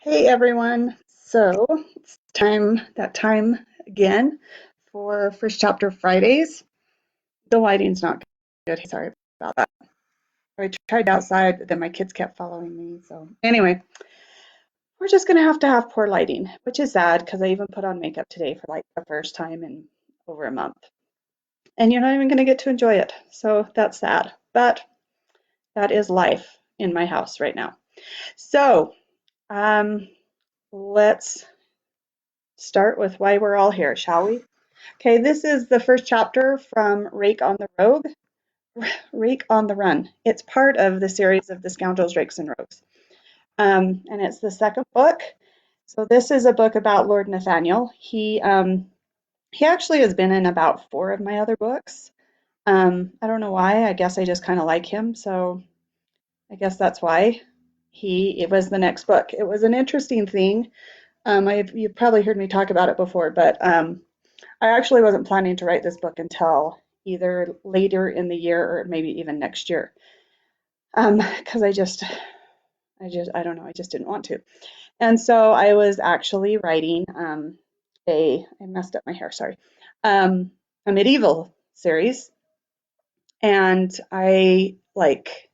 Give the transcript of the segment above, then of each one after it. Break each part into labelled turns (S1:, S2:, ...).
S1: Hey everyone. So it's that time again for First Chapter Fridays. The lighting's not good. Sorry about that. I tried outside, but then my kids kept following me. So anyway, we're just gonna have to have poor lighting, which is sad because I even put on makeup today for like the first time in over a month. And you're not even gonna get to enjoy it. So that's sad. But that is life in my house right now. So um, let's start with why we're all here, shall we? Okay, this is the first chapter from Rake on the Rogue, Rake on the Run. It's part of the series of the Scoundrels, Rakes, and Rogues. And it's the second book. So this is a book about Lord Nathaniel. He actually has been in about four of my other books. I don't know why. I guess I just kind of like him. So I guess that's why it was the next book. It was an interesting thing. You've probably heard me talk about it before, but I actually wasn't planning to write this book until either later in the year or maybe even next year. Because I don't know, I just didn't want to. And so I was actually writing I messed up my hair, sorry, a medieval series. And I like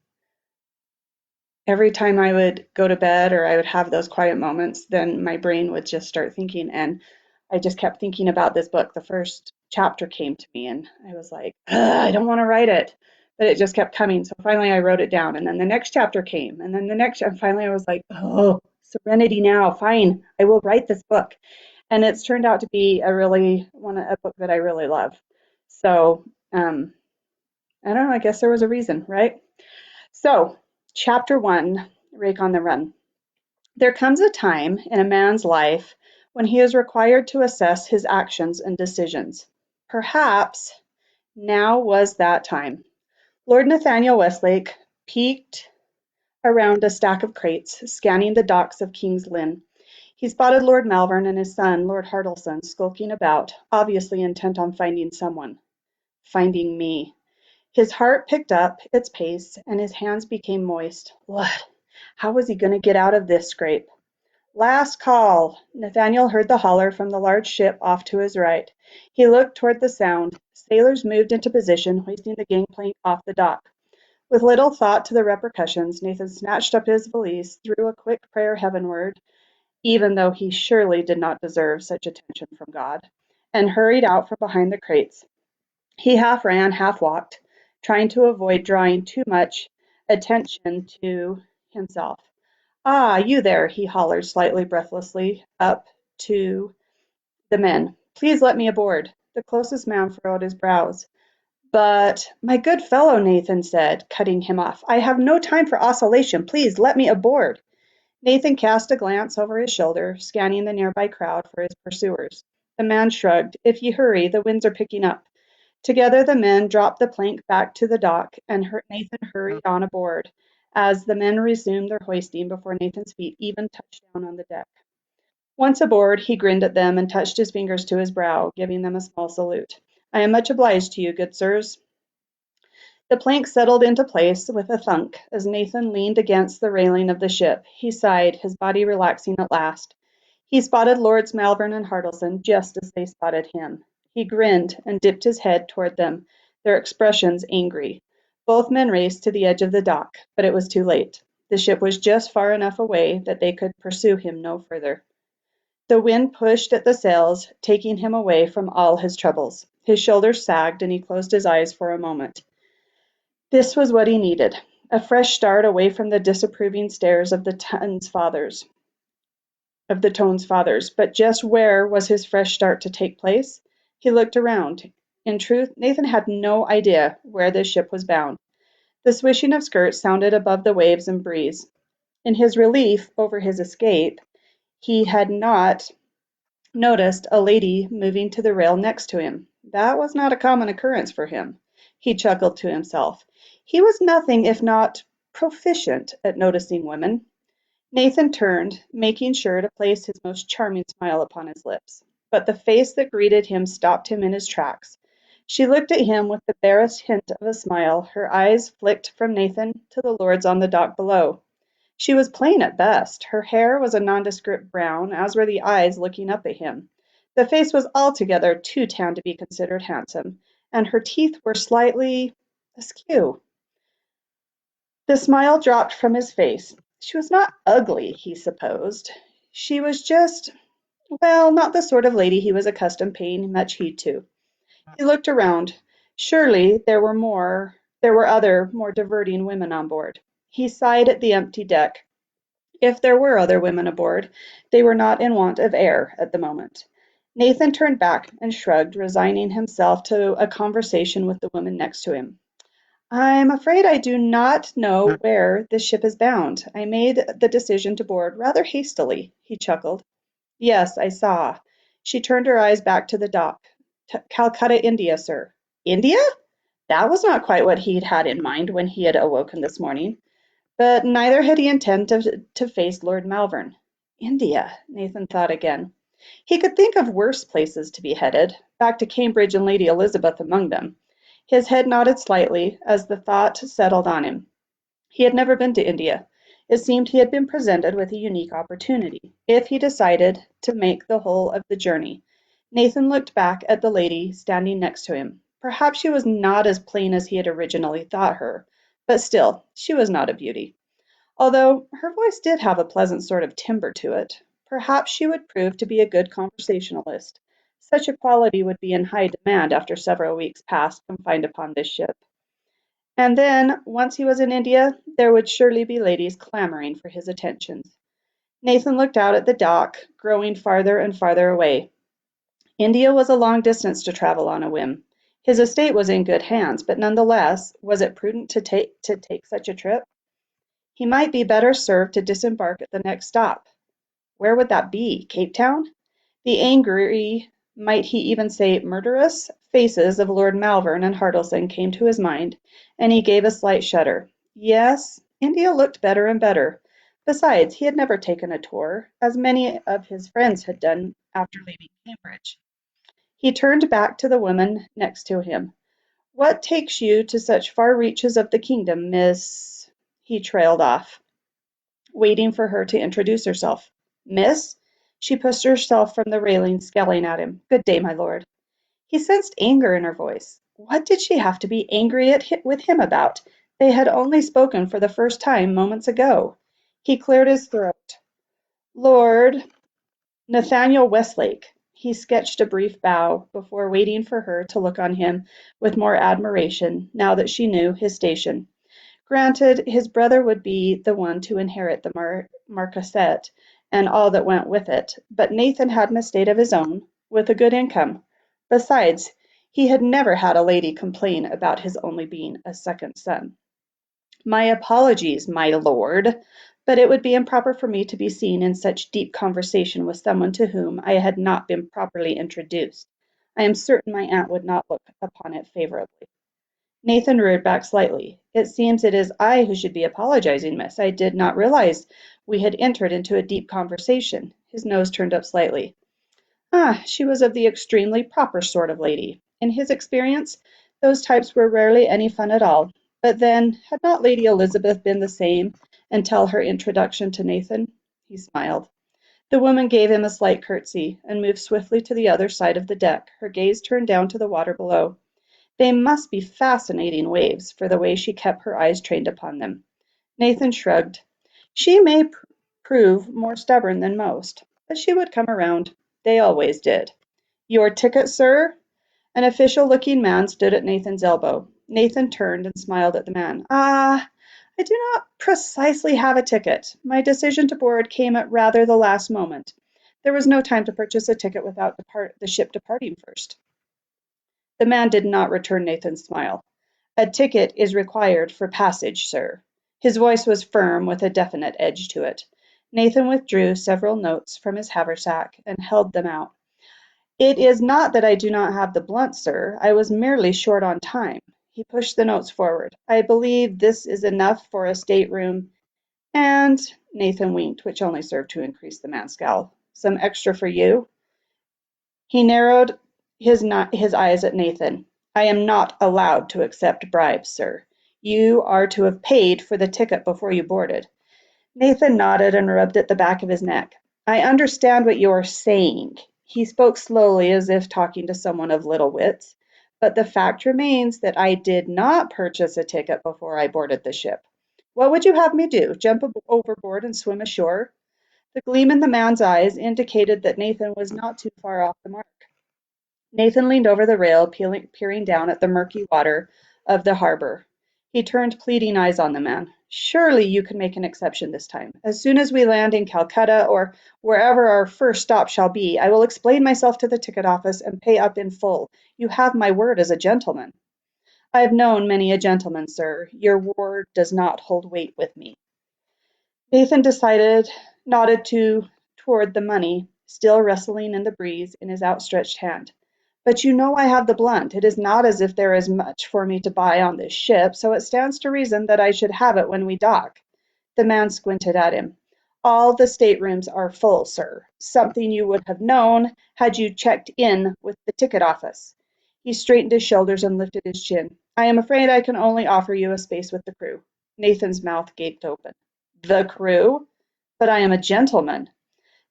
S1: every time I would go to bed or I would have those quiet moments, then my brain would just start thinking. And I just kept thinking about this book. The first chapter came to me, and I was like, I don't want to write it. But it just kept coming. So finally, I wrote it down. And then the next chapter came. And then and finally, I was like, oh, serenity now. Fine. I will write this book. And it's turned out to be a book that I really love. So I don't know. I guess there was a reason, right? So, chapter one, Rake on the Run. There comes a time in a man's life when he is required to assess his actions and decisions. Perhaps now was that time. Lord Nathaniel Westlake peeked around a stack of crates, scanning the docks of King's Lynn. He spotted Lord Malvern and his son, Lord Hartleson, skulking about, obviously intent on finding someone. Finding me. His heart picked up its pace, and his hands became moist. What? How was he going to get out of this scrape? Last call! Nathaniel heard the holler from the large ship off to his right. He looked toward the sound. Sailors moved into position, hoisting the gangplank off the dock. With little thought to the repercussions, Nathan snatched up his valise, threw a quick prayer heavenward, even though he surely did not deserve such attention from God, and hurried out from behind the crates. He half ran, half walked, trying to avoid drawing too much attention to himself. "Ah, you there," he hollered slightly breathlessly up to the men. "Please let me aboard." The closest man furrowed his brows. "But, my good fellow," Nathan said, cutting him off, "I have no time for oscillation. Please let me aboard." Nathan cast a glance over his shoulder, scanning the nearby crowd for his pursuers. The man shrugged. "If ye hurry, the winds are picking up." Together the men dropped the plank back to the dock, and Nathan hurried on aboard, as the men resumed their hoisting before Nathan's feet even touched down on the deck. Once aboard, he grinned at them and touched his fingers to his brow, giving them a small salute. "I am much obliged to you, good sirs." The plank settled into place with a thunk as Nathan leaned against the railing of the ship. He sighed, his body relaxing at last. He spotted Lords Malvern and Hartleson just as they spotted him. He grinned and dipped his head toward them, their expressions angry. Both men raced to the edge of the dock, but it was too late. The ship was just far enough away that they could pursue him no further. The wind pushed at the sails, taking him away from all his troubles. His shoulders sagged and he closed his eyes for a moment. This was what he needed, a fresh start away from the disapproving stares of the Tone's fathers. But just where was his fresh start to take place? He looked around. In truth, Nathan had no idea where this ship was bound. The swishing of skirts sounded above the waves and breeze. In his relief over his escape, he had not noticed a lady moving to the rail next to him. That was not a common occurrence for him. He chuckled to himself. He was nothing if not proficient at noticing women. Nathan turned, making sure to place his most charming smile upon his lips. But the face that greeted him stopped him in his tracks. She looked at him with the barest hint of a smile. Her eyes flicked from Nathan to the lords on the dock below. She was plain at best. Her hair was a nondescript brown, as were the eyes looking up at him. The face was altogether too tan to be considered handsome, and her teeth were slightly askew. The smile dropped from his face. She was not ugly, he supposed. She was just, well, not the sort of lady he was accustomed paying much heed to. He looked around. Surely there were other, more diverting women on board. He sighed at the empty deck. If there were other women aboard, they were not in want of air at the moment. Nathan turned back and shrugged, resigning himself to a conversation with the woman next to him. I'm afraid I do not know where this ship is bound. I made the decision to board rather hastily, he chuckled. Yes, I saw. She turned her eyes back to the dock. Calcutta, India, sir. India? That was not quite what he'd had in mind when he had awoken this morning. But neither had he intended to face Lord Malvern. India, Nathan thought again. He could think of worse places to be headed, back to Cambridge and Lady Elizabeth among them. His head nodded slightly as the thought settled on him. He had never been to India. It seemed he had been presented with a unique opportunity, if he decided to make the whole of the journey. Nathan looked back at the lady standing next to him. Perhaps she was not as plain as he had originally thought her, but still, she was not a beauty. Although her voice did have a pleasant sort of timbre to it. Perhaps she would prove to be a good conversationalist. Such a quality would be in high demand after several weeks passed confined upon this ship. And then, once he was in India, there would surely be ladies clamoring for his attentions. Nathan looked out at the dock, growing farther and farther away. India was a long distance to travel on a whim. His estate was in good hands, but nonetheless, was it prudent to take such a trip? He might be better served to disembark at the next stop. Where would that be? Cape Town? The angry, might he even say murderous, faces of Lord Malvern and Hartleson came to his mind, and he gave a slight shudder. Yes, India looked better and better. Besides, he had never taken a tour, as many of his friends had done after leaving Cambridge. He turned back to the woman next to him. What takes you to such far reaches of the kingdom, Miss? He trailed off, waiting for her to introduce herself. Miss? She pushed herself from the railing, scowling at him. Good day, my lord. He sensed anger in her voice. What did she have to be angry with him about? They had only spoken for the first time moments ago. He cleared his throat. Lord Nathaniel Westlake. He sketched a brief bow before waiting for her to look on him with more admiration now that she knew his station. Granted, his brother would be the one to inherit the marquisate and all that went with it, but Nathan had an estate of his own, with a good income. Besides, he had never had a lady complain about his only being a second son. My apologies, my lord, but it would be improper for me to be seen in such deep conversation with someone to whom I had not been properly introduced. I am certain my aunt would not look upon it favorably. Nathan reared back slightly. It seems it is I who should be apologizing, miss. I did not realize we had entered into a deep conversation. His nose turned up slightly. Ah, she was of the extremely proper sort of lady. In his experience, those types were rarely any fun at all. But then, had not Lady Elizabeth been the same until her introduction to Nathan? He smiled. The woman gave him a slight curtsy and moved swiftly to the other side of the deck, her gaze turned down to the water below. They must be fascinating waves, for the way she kept her eyes trained upon them. Nathan shrugged. She may prove more stubborn than most, but she would come around. They always did. Your ticket, sir? An official-looking man stood at Nathan's elbow. Nathan turned and smiled at the man. Ah, I do not precisely have a ticket. My decision to board came at rather the last moment. There was no time to purchase a ticket without the ship departing first. The man did not return Nathan's smile. A ticket is required for passage, sir. His voice was firm with a definite edge to it. Nathan withdrew several notes from his haversack and held them out. It is not that I do not have the blunt, sir. I was merely short on time. He pushed the notes forward. I believe this is enough for a stateroom. And Nathan winked, which only served to increase the man's scowl. Some extra for you? He narrowed his eyes at Nathan. I am not allowed to accept bribes, sir. You are to have paid for the ticket before you boarded. Nathan nodded and rubbed at the back of his neck. I understand what you're saying. He spoke slowly as if talking to someone of little wits. But the fact remains that I did not purchase a ticket before I boarded the ship. What would you have me do? Jump overboard and swim ashore? The gleam in the man's eyes indicated that Nathan was not too far off the mark. Nathan leaned over the rail, peering down at the murky water of the harbor. He turned pleading eyes on the man. Surely you can make an exception this time. As soon as we land in Calcutta or wherever our first stop shall be, I will explain myself to the ticket office and pay up in full. You have my word as a gentleman. I have known many a gentleman, sir. Your word does not hold weight with me. Nathan nodded toward the money, still rustling in the breeze, in his outstretched hand. But you know I have the blunt. It is not as if there is much for me to buy on this ship, so it stands to reason that I should have it when we dock. The man squinted at him. All the staterooms are full, sir. Something you would have known had you checked in with the ticket office. He straightened his shoulders and lifted his chin. I am afraid I can only offer you a space with the crew. Nathan's mouth gaped open. The crew? But I am a gentleman.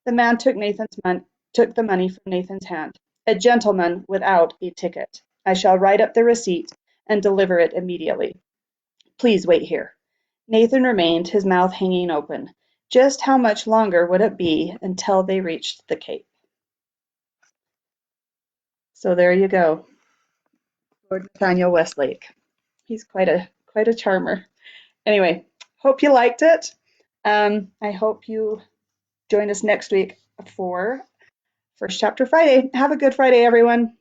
S1: The man took the money from Nathan's hand. A gentleman without a ticket. I shall write up the receipt and deliver it immediately. Please wait here. Nathan remained, his mouth hanging open. Just how much longer would it be until they reached the Cape? So there you go, Lord Nathaniel Westlake. He's quite a charmer. Anyway, hope you liked it. I hope you join us next week for First Chapter Friday. Have a good Friday, everyone.